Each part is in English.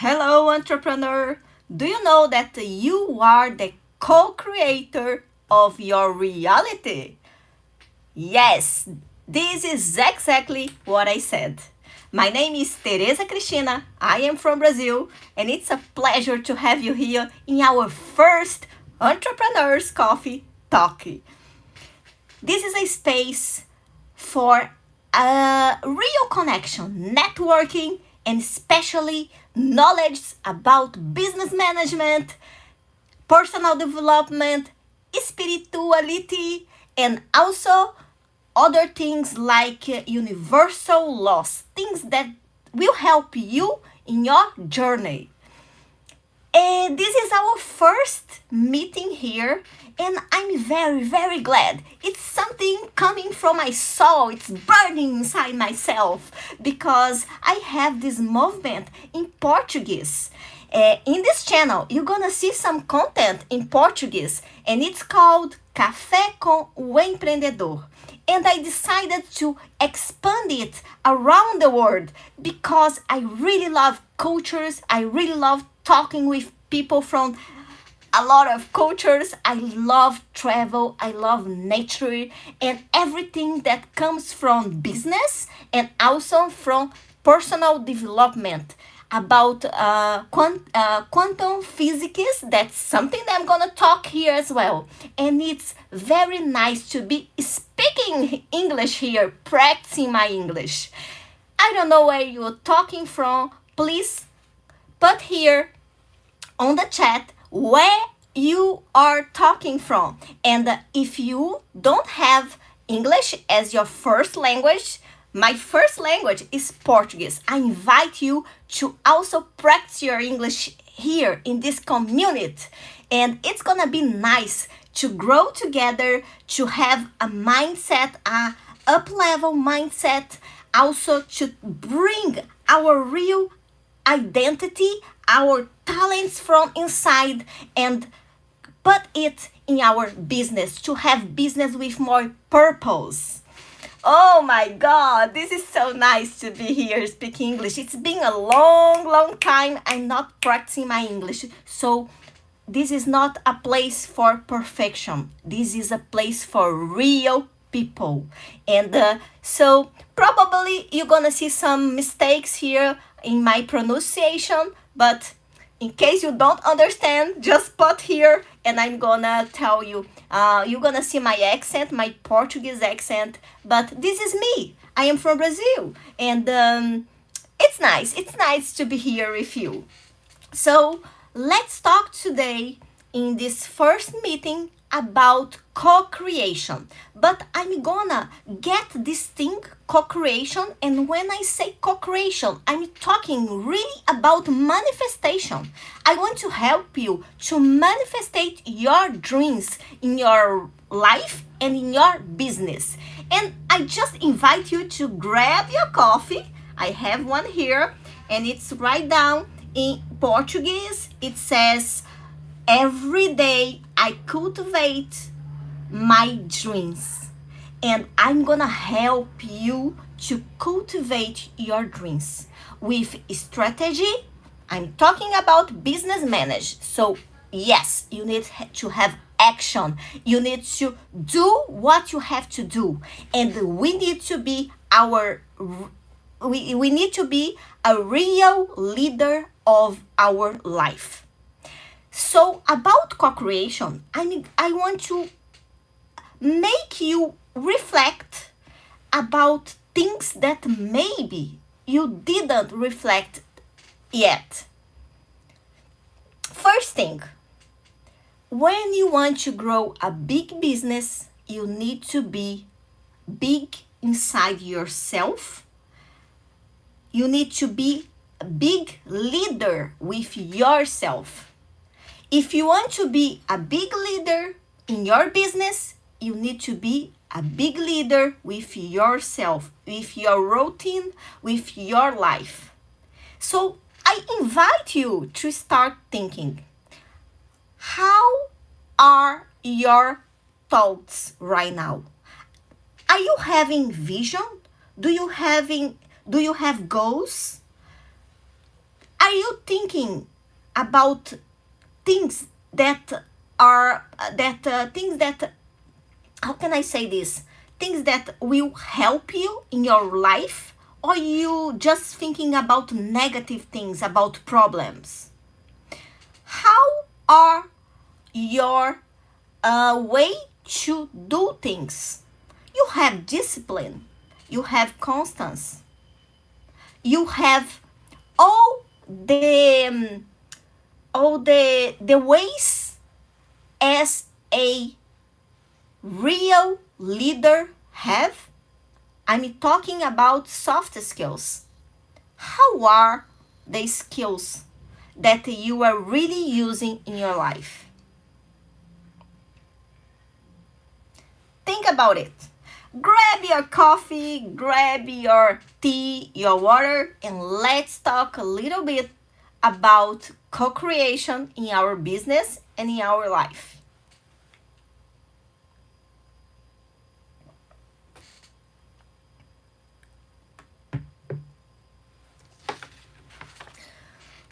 Hello, entrepreneur. Do you know that you are the co-creator of your reality? Yes, this is exactly what I said. My name is Teresa Cristina. I am from Brazil, and it's a pleasure to have you here in our first Entrepreneurs Coffee Talk. This is a space for a real connection, networking, and especially knowledge about business management, personal development, spirituality, and also other things like universal laws, things that will help you in your journey. And this is our first meeting here, and I'm very, very glad. It's something coming from my soul, it's burning inside myself because I have this movement in Portuguese. In this channel, you're gonna see some content in Portuguese, and it's called Café com o Empreendedor. And I decided to expand it around the world because I really love cultures. I really love talking with people from a lot of cultures. I love travel. I love nature and everything that comes from business and also from personal development about quantum physics. That's something that I'm gonna talk here as well. And it's very nice to be speaking English here, practicing my English. I don't know where you're talking from. Please put here on the chat where you are talking from. And if you don't have English as your first language, my first language is Portuguese. I invite you to also practice your English here in this community. And it's gonna be nice to grow together, to have a mindset, a up-level mindset, also to bring our real identity, our talents from inside and put it in our business, to have business with more purpose. Oh my God, this is so nice to be here speaking English. It's been a long, long time I'm not practicing my English. So this is not a place for perfection. This is a place for real people. And so probably you're gonna see some mistakes here in my pronunciation, but in case you don't understand, just put here and I'm gonna tell you. You're gonna see my accent, my Portuguese accent, but this is me. I am from Brazil, and it's nice. It's nice to be here with you. So let's talk today in this first meeting about co-creation. But I'm gonna get this thing co-creation, and when I say co-creation, I'm talking really about manifestation. I want to help you to manifestate your dreams in your life and in your business. And I just invite you to grab your coffee. I have one here, and it's right down in Portuguese. It says, every day I cultivate my dreams, and I'm gonna help you to cultivate your dreams with strategy. I'm talking about business manage. So yes, you need to have action. You need to do what you have to do, and we need to be we need to be a real leader of our life. So about co-creation, I want to make you reflect about things that maybe you didn't reflect yet. First thing, when you want to grow a big business, you need to be big inside yourself. You need to be a big leader with yourself. If you want to be a big leader in your business, you need to be a big leader with yourself, with your routine, with your life. So I invite you to start thinking, how are your thoughts right now? Are you having vision? Do you have goals? Are you thinking about things that are things that, how can I say this, things that will help you in your life, or you just thinking about negative things, about problems? How are your way to do things? You have discipline, you have constance, you have all the ways as a real leader have. I'm talking about soft skills. How are the skills that you are really using in your life? Think about it. Grab your coffee, grab your tea, your water, and let's talk a little bit about co-creation in our business and in our life.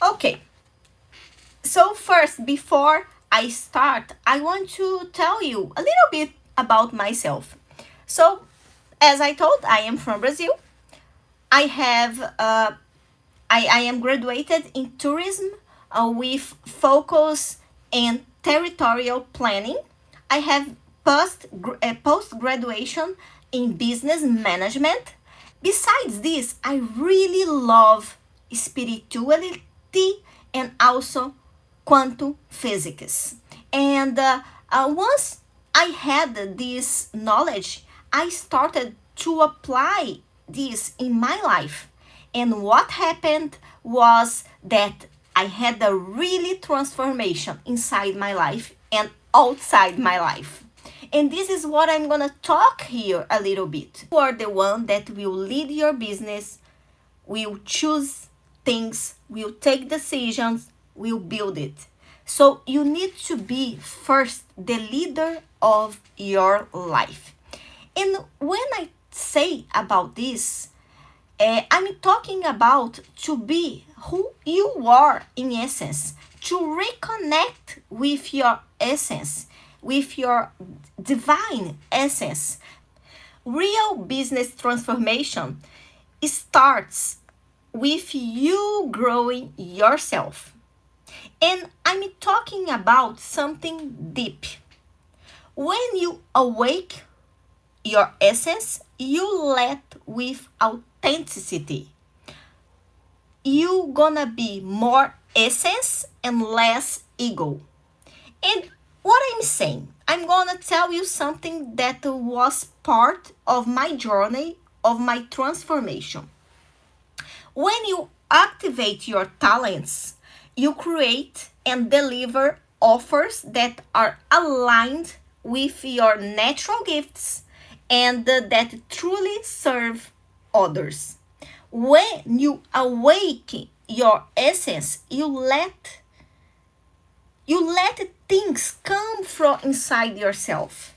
Okay, so first, before I start, I want to tell you a little bit about myself. So, as I told, I am from Brazil. I have I am graduated in tourism with focus in territorial planning. I have post graduation in business management. Besides this, I really love spirituality and also quantum physics. And once I had this knowledge, I started to apply this in my life. And what happened was that I had a really transformation inside my life and outside my life. And this is what I'm gonna talk here a little bit. You are the one that will lead your business, will choose things, will take decisions, will build it. So you need to be first the leader of your life. And when I say about this, I'm talking about to be who you are in essence, to reconnect with your essence, with your divine essence. Real business transformation starts with you growing yourself. And I'm talking about something deep. When you awake your essence, you let with authenticity. You gonna be more essence and less ego. And what I'm saying, I'm gonna tell you something that was part of my journey, of my transformation. When you activate your talents, you create and deliver offers that are aligned with your natural gifts and that truly serve others. When you awaken your essence, you let things come from inside yourself.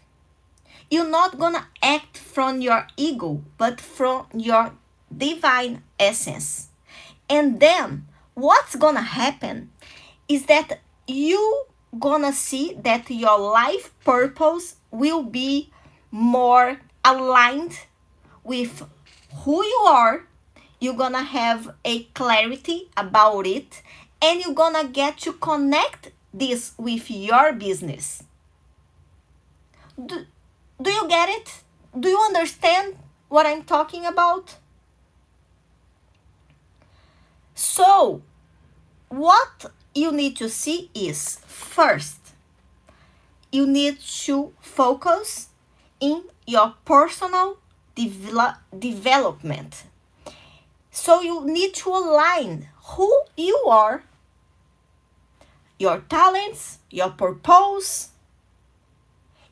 You're not gonna act from your ego, but from your divine essence. And then what's gonna happen is that you gonna see that your life purpose will be more aligned with who you are. You're gonna have a clarity about it, and you're gonna get to connect this with your business. Do you get it? Do you understand what I'm talking about? So, what you need to see is first, you need to focus in your personal development. So, you need to align who you are, your talents, your purpose.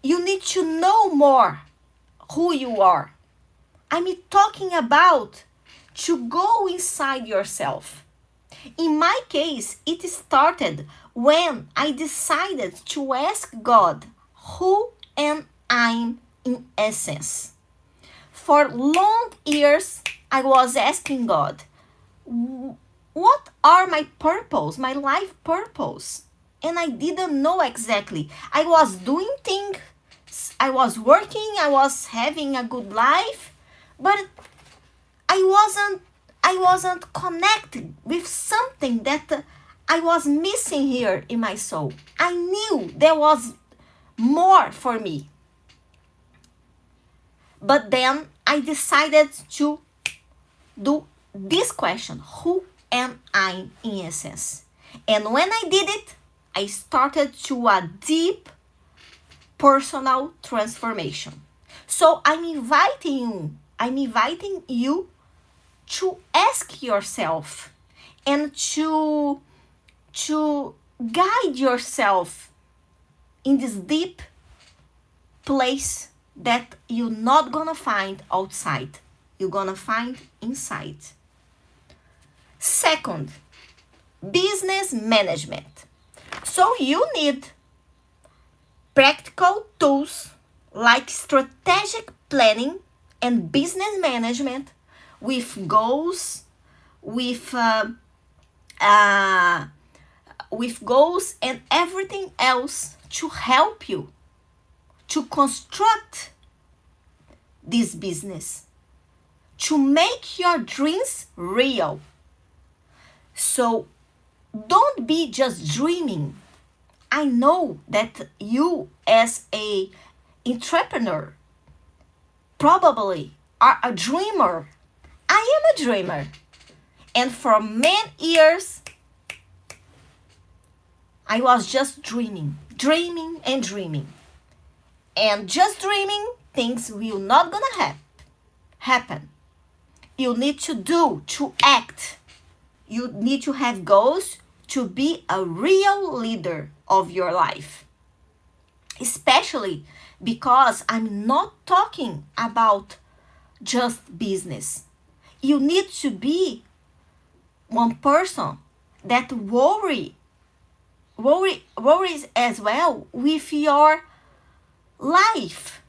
You need to know more who you are. I'm talking about to go inside yourself. In my case, it started when I decided to ask God, who am I in essence? For long years, I was asking God, what are my purpose, my life purpose? And I didn't know exactly. I was doing things, I was working, I was having a good life, but I wasn't connected with something that I was missing here in my soul. I knew there was more for me. But then I decided to do this question: who am I in essence? And when I did it, I started to a deep personal transformation. So I'm inviting you to ask yourself and to guide yourself in this deep place that you're not gonna find outside. You're gonna find inside. Second, business management. So you need practical tools like strategic planning and business management with goals, with goals and everything else to help you to construct this business, to make your dreams real. So don't be just dreaming. I know that you as a entrepreneur probably are a dreamer. I am a dreamer. And for many years, I was just dreaming. And just dreaming, things will not gonna happen. You need to do, to act. You need to have goals to be a real leader of your life. Especially because I'm not talking about just business. You need to be one person that worries as well with your life.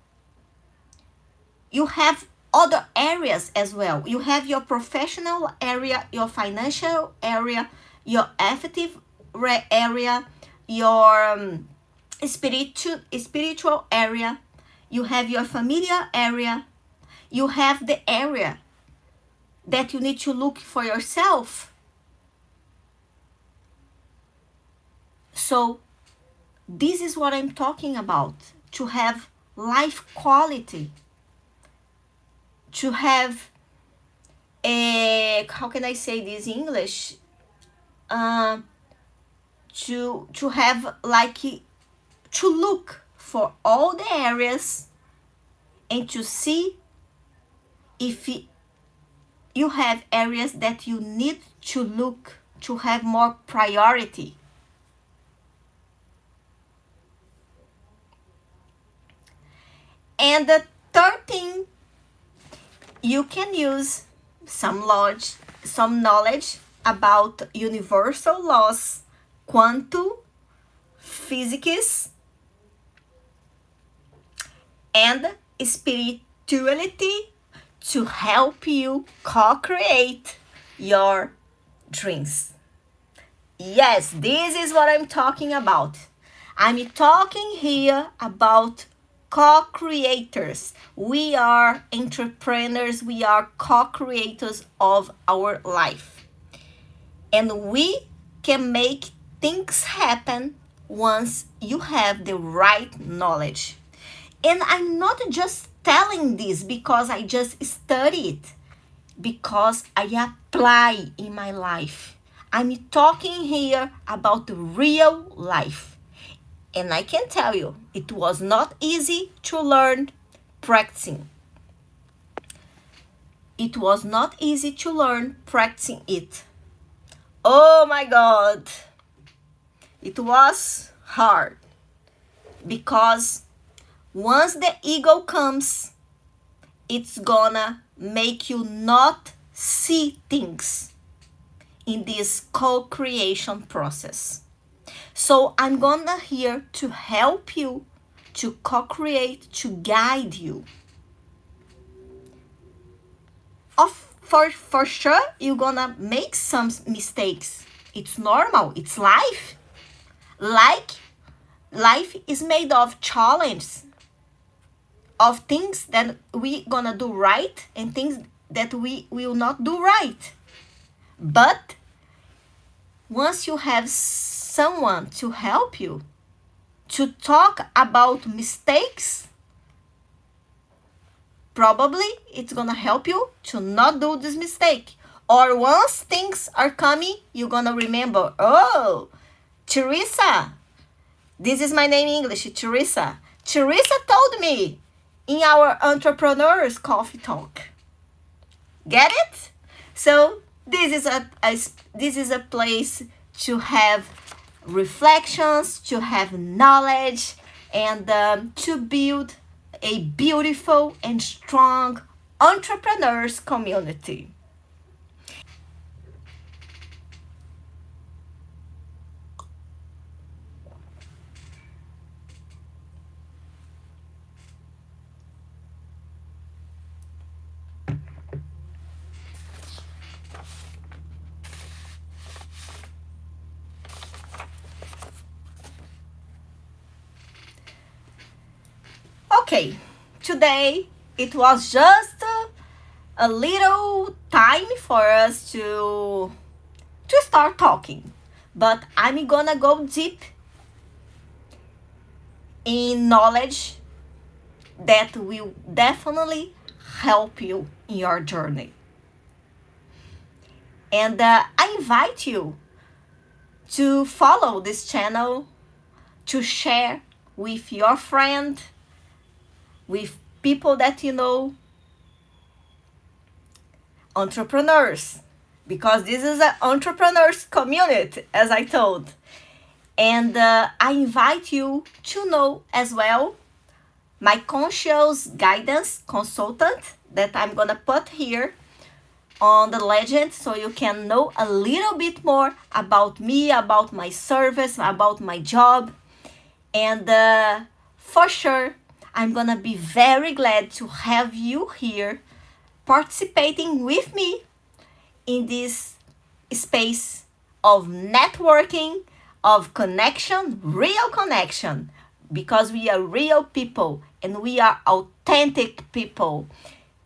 You have other areas as well. You have your professional area, your financial area, your affective area, your spiritual area. You have your familiar area. You have the area that you need to look for yourself. So this is what I'm talking about. To have life quality. To have a, how can I say this in English? To have like, to look for all the areas and to see if you have areas that you need to look to have more priority. And the third thing, you can use some knowledge about universal laws, quantum physics, and spirituality to help you co-create your dreams. Yes, this is what I'm talking about. I'm talking here about co-creators. We are entrepreneurs, we are co-creators of our life. And we can make things happen once you have the right knowledge. And I'm not just telling this because I just study it, because I apply in my life. I'm talking here about the real life. And I can tell you, it was not easy to learn practicing. It was not easy to learn practicing it. Oh my God. It was hard. Because once the ego comes, it's gonna make you not see things in this co-creation process. So I'm gonna here to help you, to co-create, to guide you. for sure you're gonna make some mistakes. It's normal. It's life. Like life is made of challenges, of things that we gonna do right and things that we will not do right. But once you have someone to help you to talk about mistakes, probably it's gonna help you to not do this mistake. Or once things are coming, you're gonna remember, oh, Teresa, this is my name in English, Teresa. Teresa told me in our entrepreneurs coffee talk. Get it? So this is a place to have reflections, to have knowledge, and to build a beautiful and strong entrepreneurs community. Okay, today it was just a little time for us to start talking, but I'm gonna go deep in knowledge that will definitely help you in your journey. And I invite you to follow this channel, to share with your friend, with people that you know, entrepreneurs, because this is an entrepreneurs community, as I told. And I invite you to know as well my conscious guidance consultant that I'm gonna put here on the legend, so you can know a little bit more about me, about my service, about my job. And for sure, I'm gonna be very glad to have you here participating with me in this space of networking, of connection, real connection, because we are real people and we are authentic people.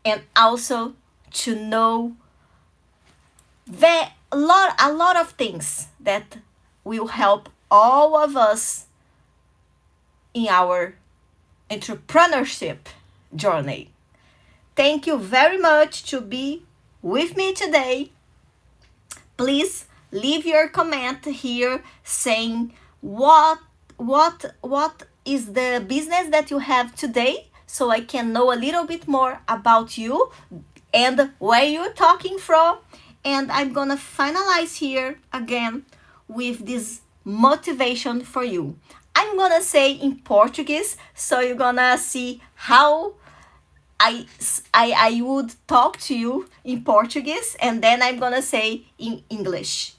And also to know a lot of things that will help all of us in our entrepreneurship journey. Thank you very much to be with me today. Please leave your comment here saying what is the business that you have today, so I can know a little bit more about you and where you're talking from. And I'm gonna finalize here again with this motivation for you. I'm gonna say in Portuguese, so you're gonna see how I would talk to you in Portuguese, and then I'm gonna say in English.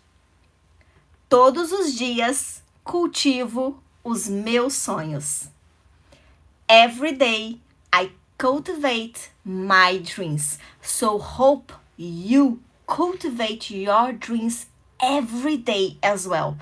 Todos os dias cultivo os meus sonhos. Every day I cultivate my dreams. So hope you cultivate your dreams every day as well.